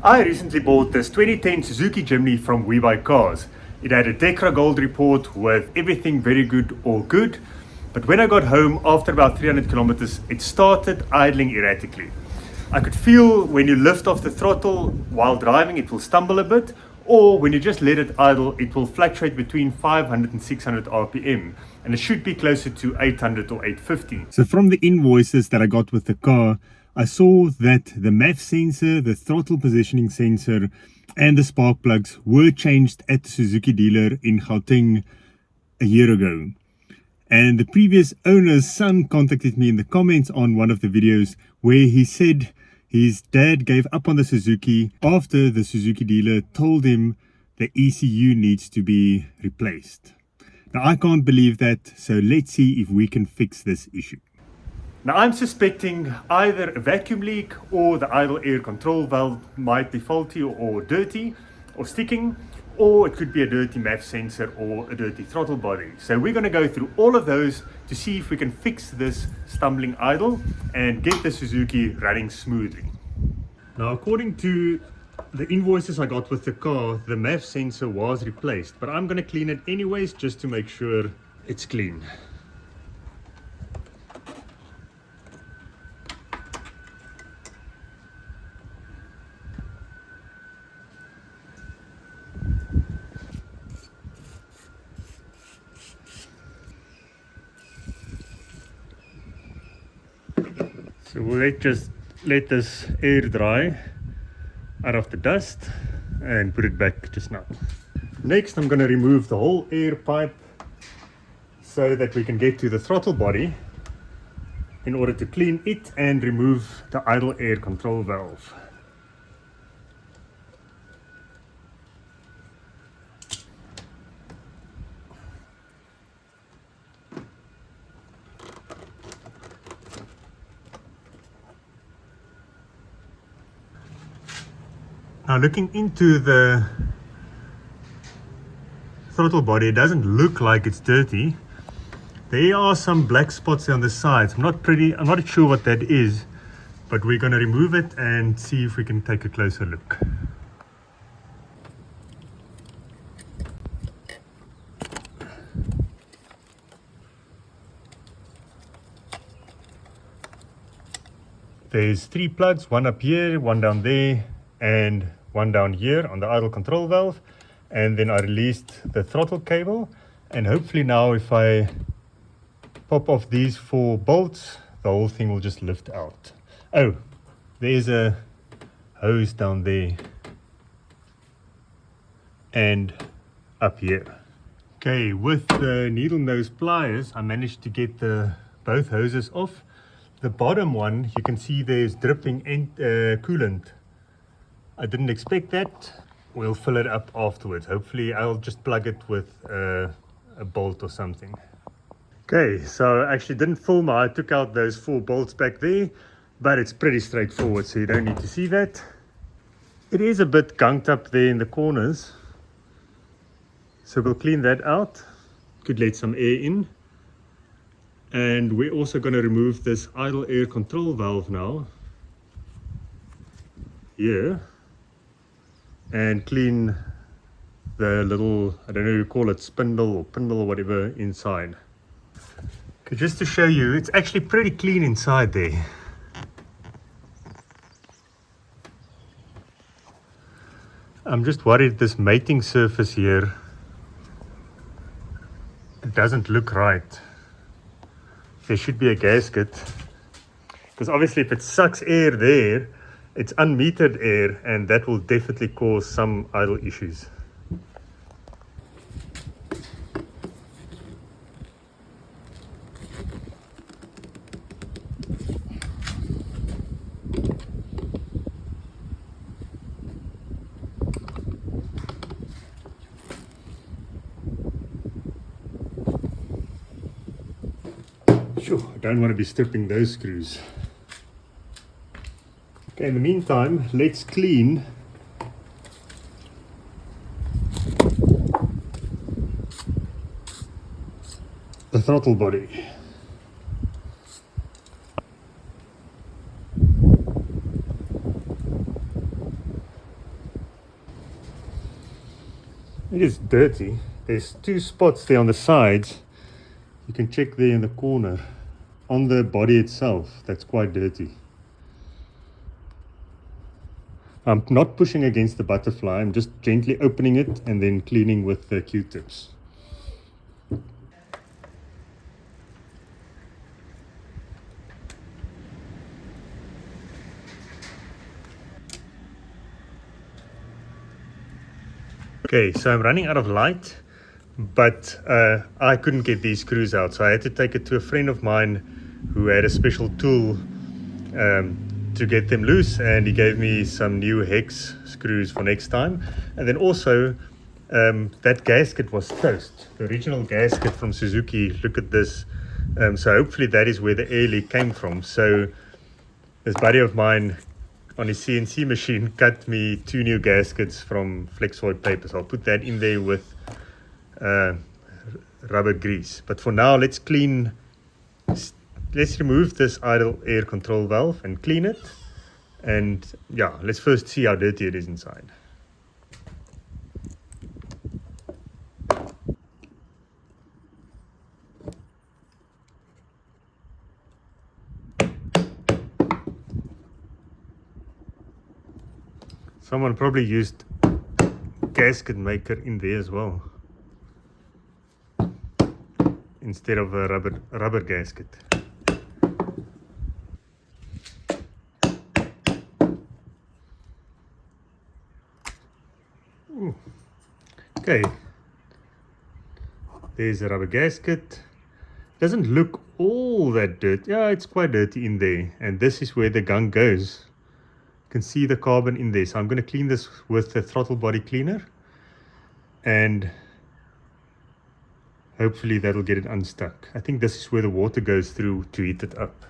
I recently bought this 2010 Suzuki Jimny from WeBuyCars. It had a Decra Gold report with everything very good or good, but when I got home after about 300 kilometers, it started idling erratically. I could feel when you lift off the throttle while driving, it will stumble a bit, or when you just let it idle, it will fluctuate between 500 and 600 RPM, and it should be closer to 800 or 850. So from the invoices that I got with the car, I saw that the MAF sensor, the throttle positioning sensor, and the spark plugs were changed at the Suzuki dealer in Gauteng a year ago. And the previous owner's son contacted me in the comments on one of the videos where he said his dad gave up on the Suzuki after the Suzuki dealer told him the ECU needs to be replaced. Now I can't believe that, so let's see if we can fix this issue. Now I'm suspecting either a vacuum leak or the idle air control valve might be faulty or dirty or sticking, or it could be a dirty MAF sensor or a dirty throttle body. So we're going to go through all of those to see if we can fix this stumbling idle and get the Suzuki running smoothly. Now according to the invoices I got with the car, the MAF sensor was replaced, but I'm going to clean it anyways just to make sure it's clean. So we'll just let this air dry out of the dust and put it back just now. Next I'm going to remove the whole air pipe so that we can get to the throttle body in order to clean it and remove the idle air control valve. Now looking into the throttle body, it doesn't look like it's dirty. There are some black spots on the sides. I'm not sure what that is, but we're going to remove it and see if we can take a closer look. There's 3 plugs, one up here, one down there, and one down here on the idle control valve. And then I released the throttle cable, and hopefully now if I pop off these 4 bolts, the whole thing will just lift out. Oh, there's a hose down there and up here. Okay, with the needle nose pliers I managed to get both hoses off. The bottom one, you can see there's dripping coolant. I didn't expect that. We'll fill it up afterwards. Hopefully I'll just plug it with a bolt or something. Okay, so I actually didn't film. I took out those 4 bolts back there, but it's pretty straightforward, so you don't need to see that. It is a bit gunked up there in the corners, so we'll clean that out. Could let some air in. And we're also going to remove this idle air control valve now here and clean the little, I don't know if you call it spindle or pindle or whatever inside. Okay, just to show you, it's actually pretty clean inside there. I'm just worried this mating surface here, it doesn't look right. There should be a gasket, because obviously if it sucks air there, it's unmetered air, and that will definitely cause some idle issues. Sure, I don't want to be stripping those screws. Okay, in the meantime, let's clean the throttle body. It is dirty. There's two spots there on the sides. You can check there in the corner. On the body itself, that's quite dirty. I'm not pushing against the butterfly, I'm just gently opening it and then cleaning with the Q-tips. Okay, so I'm running out of light, but I couldn't get these screws out, so I had to take it to a friend of mine who had a special tool to get them loose, and he gave me some new hex screws for next time. And then also that gasket was toast, the original gasket from Suzuki. Look at this. So hopefully that is where the air leak came from. So this buddy of mine on his CNC machine cut me 2 new gaskets from flexoid paper. So I'll put that in there with rubber grease. But for now, let's remove this idle air control valve and clean it. And yeah, let's first see how dirty it is inside. Someone probably used gasket maker in there as well, instead of a rubber gasket. Ooh. Okay, there's a rubber gasket. Doesn't look all that dirty. Yeah, it's quite dirty in there, and this is where the gun goes. You can see the carbon in there. So I'm going to clean this with the throttle body cleaner, and hopefully that'll get it unstuck. I think this is where the water goes through to heat it up.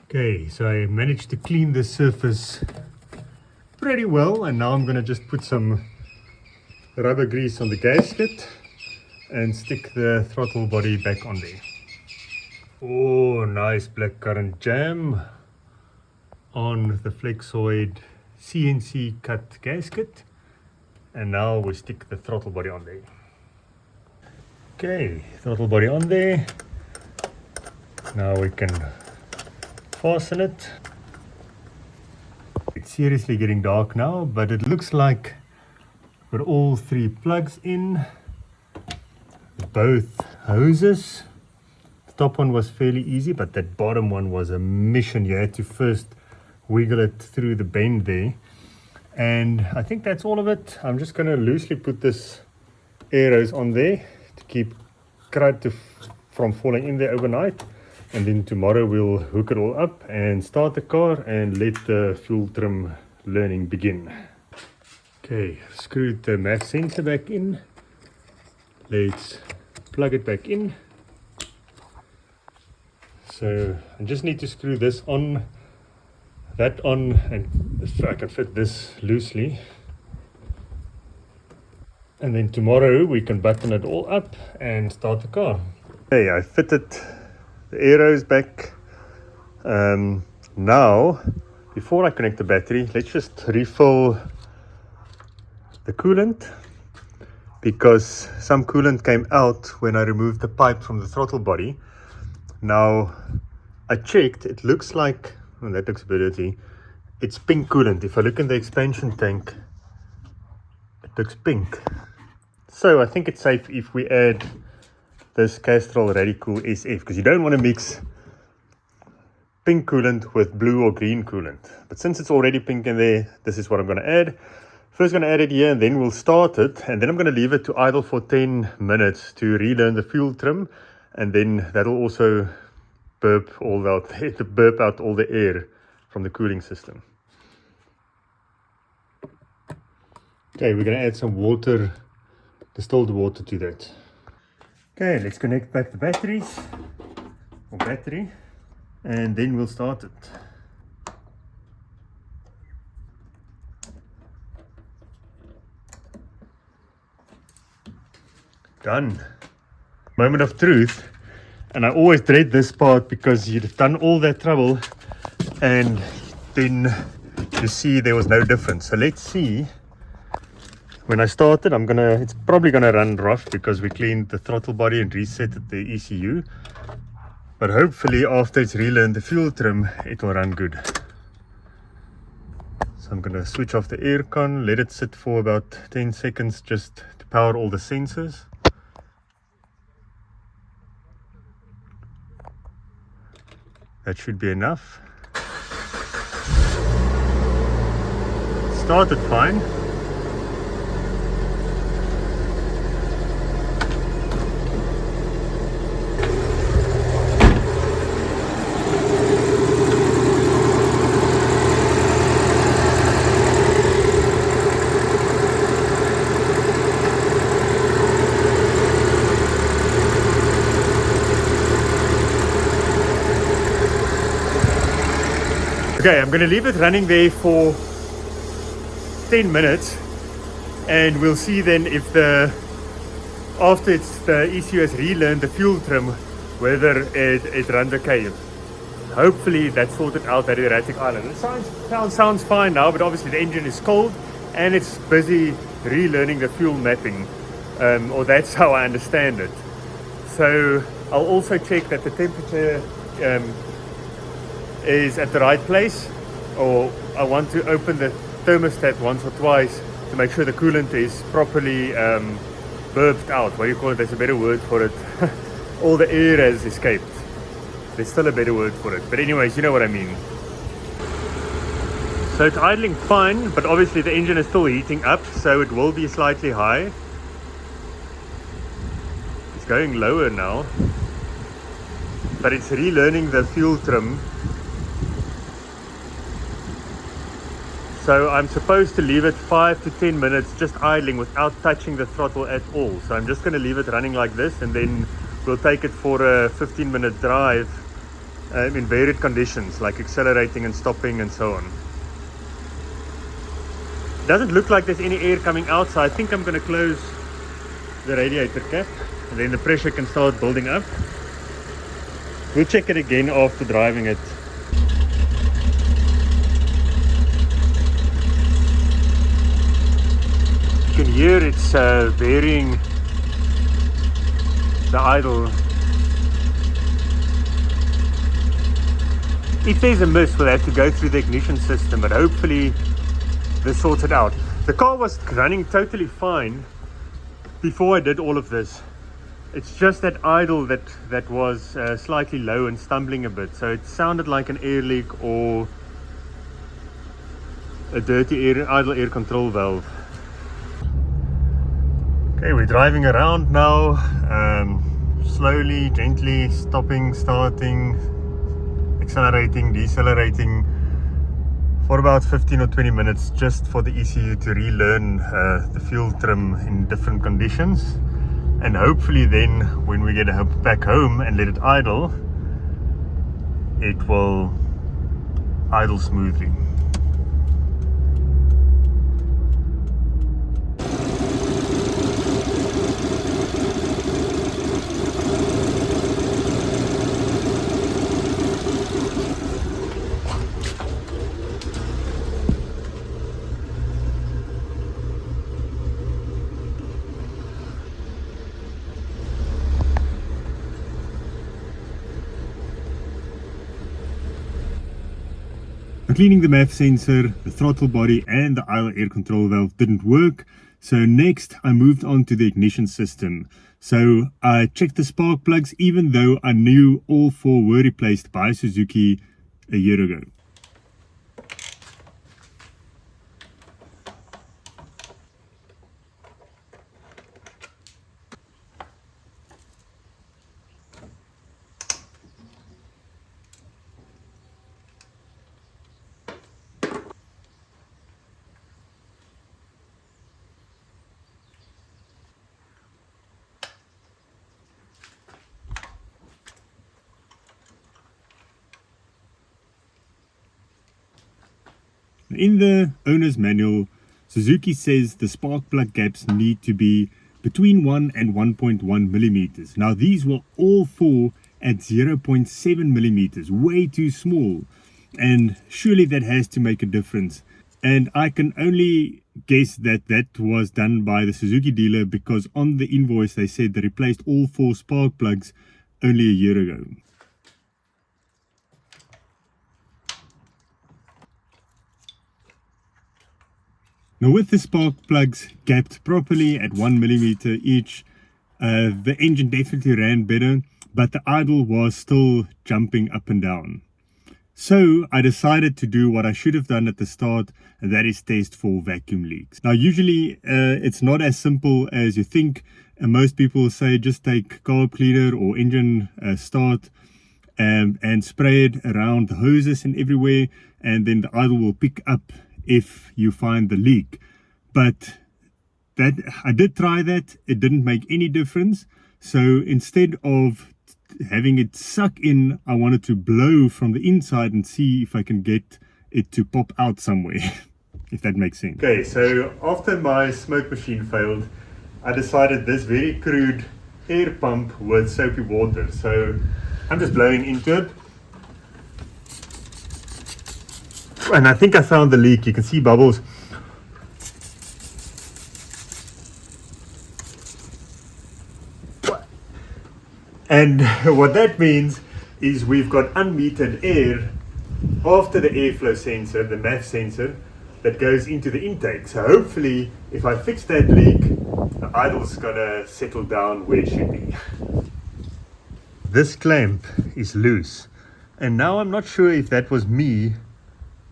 Okay, so I managed to clean the surface pretty well, and now I'm going to just put some rubber grease on the gasket and stick the throttle body back on there. Oh, nice black currant jam on the flexoid CNC cut gasket. And now we stick the throttle body on there. Okay, throttle body on there. Now we can fasten it. It's seriously getting dark now, but it looks like we've got all 3 plugs in. Both hoses. The top one was fairly easy, but that bottom one was a mission. You had to first wiggle it through the bend there. And I think that's all of it. I'm just going to loosely put this arrows on there to keep crud from falling in there overnight. And then tomorrow we'll hook it all up and start the car and let the fuel trim learning begin. Okay, screwed the mass sensor back in. Let's plug it back in. So I just need to screw this on, that on, and I can fit this loosely. And then tomorrow we can button it all up and start the car. Okay, I fitted the arrows back. Now, before I connect the battery, let's just refill the coolant, because some coolant came out when I removed the pipe from the throttle body. Now, I checked, it looks like, oh, that looks a bit dirty, it's pink coolant. If I look in the expansion tank, it looks pink. So I think it's safe if we add this Castrol Radicool SF, because you don't want to mix pink coolant with blue or green coolant. But since it's already pink in there, this is what I'm going to add. First going to add it here, and then we'll start it, and then I'm going to leave it to idle for 10 minutes to relearn the fuel trim, and then that'll also burp out all the air from the cooling system. Okay, we're going to add some water, distilled water, to that. Okay, let's connect back the battery, and then we'll start it. Done. Moment of truth. And I always dread this part because you've done all that trouble and then you see there was no difference. So let's see. When I started, it's probably gonna run rough because we cleaned the throttle body and reset the ECU. But hopefully after it's relearned the fuel trim, it will run good. So I'm gonna switch off the aircon, let it sit for about 10 seconds just to power all the sensors. That should be enough. Started fine. Okay, I'm going to leave it running there for 10 minutes and we'll see then if after the ECU has relearned the fuel trim, whether it runs okay. Hopefully that's sorted out at Erratic Island. It sounds fine now, but obviously the engine is cold and it's busy relearning the fuel mapping, or that's how I understand it. So I'll also check that the temperature is at the right place, or I want to open the thermostat once or twice to make sure the coolant is properly burped out. What do you call it? There's a better word for it. All the air has escaped. There's still a better word for it, but anyways, you know what I mean. So it's idling fine, but obviously the engine is still heating up, so it will be slightly high. It's going lower now, but it's relearning the fuel trim. So I'm supposed to leave it 5 to 10 minutes just idling without touching the throttle at all. So I'm just going to leave it running like this, and then we'll take it for a 15-minute drive in varied conditions like accelerating and stopping and so on. It doesn't look like there's any air coming out, so I think I'm going to close the radiator cap and then the pressure can start building up. We'll check it again after driving it. You can hear it's varying the idle. If there's a miss, we'll have to go through the ignition system, but hopefully this sorts it out. The car was running totally fine before I did all of this. It's just that idle that was slightly low and stumbling a bit, so it sounded like an air leak or a dirty idle air control valve. Okay, we're driving around now, slowly, gently, stopping, starting, accelerating, decelerating for about 15 or 20 minutes just for the ECU to relearn the fuel trim in different conditions. And hopefully then when we get back home and let it idle, it will idle smoothly. Cleaning the MAF sensor, the throttle body and the idle air control valve didn't work. So next I moved on to the ignition system. So I checked the spark plugs, even though I knew all 4 were replaced by Suzuki a year ago. In the owner's manual, Suzuki says the spark plug gaps need to be between 1 and 1.1 millimeters. Now these were all 4 at 0.7 millimeters, way too small. And surely that has to make a difference. And I can only guess that that was done by the Suzuki dealer, because on the invoice they said they replaced all 4 spark plugs only a year ago. Now, with the spark plugs gapped properly at 1 millimeter each, the engine definitely ran better, but the idle was still jumping up and down. So I decided to do what I should have done at the start, and that is test for vacuum leaks. Now, usually it's not as simple as you think. Most people say just take carb cleaner or engine start and spray it around the hoses and everywhere, and then the idle will pick up if you find the leak. But that I did try that, it didn't make any difference. So instead of having it suck in, I wanted to blow from the inside and see if I can get it to pop out somewhere. If that makes sense. Okay, so after my smoke machine failed, I decided this very crude air pump with soapy water. So I'm just blowing into it. And I think I found the leak. You can see bubbles. And what that means is we've got unmetered air after the airflow sensor, the MAF sensor, that goes into the intake. So hopefully, if I fix that leak, the idle's gonna settle down where it should be. This clamp is loose. And now I'm not sure if that was me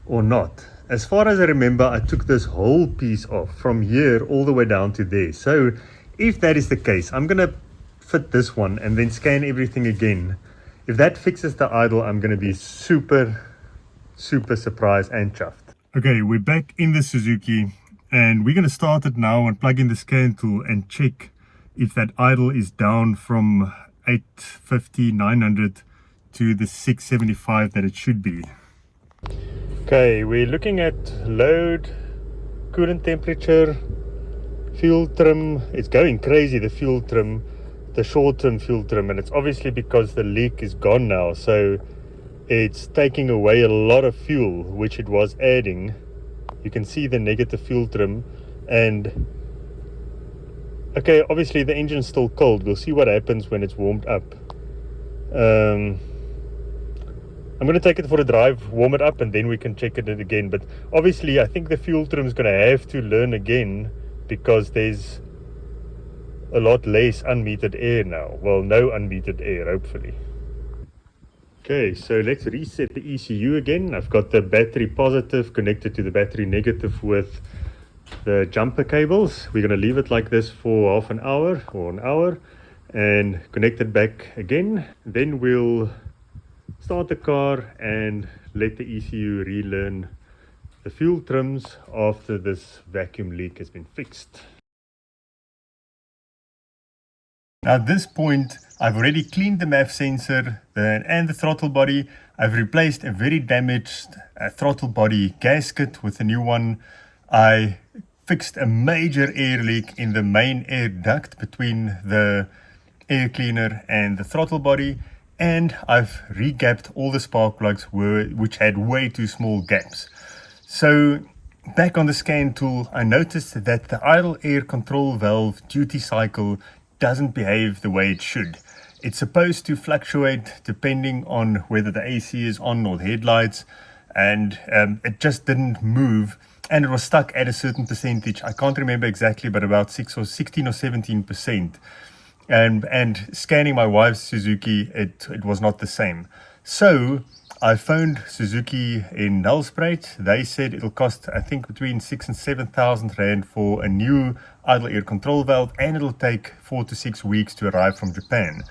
or not. As far as I remember, I took this whole piece off from here all the way down to there. So if that is the case, I'm gonna fit this one and then scan everything again. If that fixes the idle, I'm going to be super surprised and chuffed. Okay, we're back in the Suzuki and we're going to start it now and plug in the scan tool and check if that idle is down from 850, 900 to the 675 that it should be. Okay, we're looking at load, coolant temperature, fuel trim. It's going crazy, the fuel trim. The short-term fuel trim, and it's obviously because the leak is gone now, so it's taking away a lot of fuel which it was adding. You can see the negative fuel trim, and okay, obviously the engine's still cold. We'll see what happens when it's warmed up. I'm going to take it for a drive, warm it up, and then we can check it again. But obviously I think the fuel trim is going to have to learn again, because there's a lot less unmetered air now. Well, no unmetered air, hopefully. Okay, so let's reset the ECU again. I've got the battery positive connected to the battery negative with the jumper cables. We're going to leave it like this for half an hour or an hour and connect it back again. Then we'll start the car and let the ECU relearn the fuel trims after this vacuum leak has been fixed. Now at this point, I've already cleaned the MAF sensor and the throttle body. I've replaced a very damaged throttle body gasket with a new one. I fixed a major air leak in the main air duct between the air cleaner and the throttle body. And I've re-gapped all the spark plugs which had way too small gaps. So back on the scan tool, I noticed that the idle air control valve duty cycle doesn't behave the way it should. It's supposed to fluctuate depending on whether the AC is on or the headlights, and it just didn't move, and it was stuck at a certain percentage. I can't remember exactly, but about 16 or 17%. And scanning my wife's Suzuki, it was not the same. So I phoned Suzuki in Nelspruit. They said it'll cost, I think, between 6,000 and 7,000 rand for a new idle air control valve, and it'll take 4 to 6 weeks to arrive from Japan.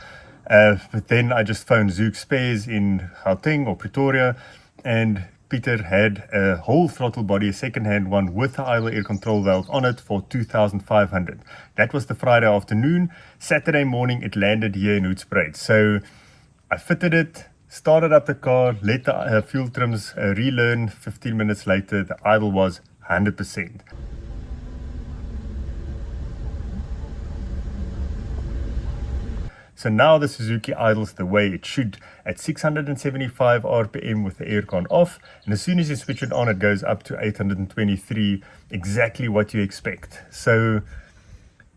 But then I just phoned Zook Spares in Gauteng or Pretoria, and Peter had a whole throttle body, a second-hand one with the idle air control valve on it for 2,500. That was the Friday afternoon. Saturday morning it landed here in Hoedspruit. So I fitted it, started up the car, let the fuel trims relearn. 15 minutes later, the idle was 100%. So now the Suzuki idles the way it should at 675 RPM with the aircon off, and as soon as you switch it on, it goes up to 823, exactly what you expect. So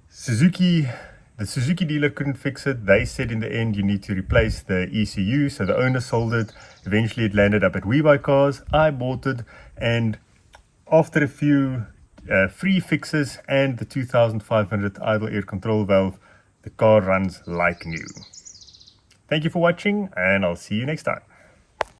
the Suzuki dealer couldn't fix it. They said in the end you need to replace the ECU, so the owner sold it. Eventually it landed up at WeBuyCars. I bought it, and after a few free fixes and the 2500 idle air control valve, the car runs like new. Thank you for watching, and I'll see you next time.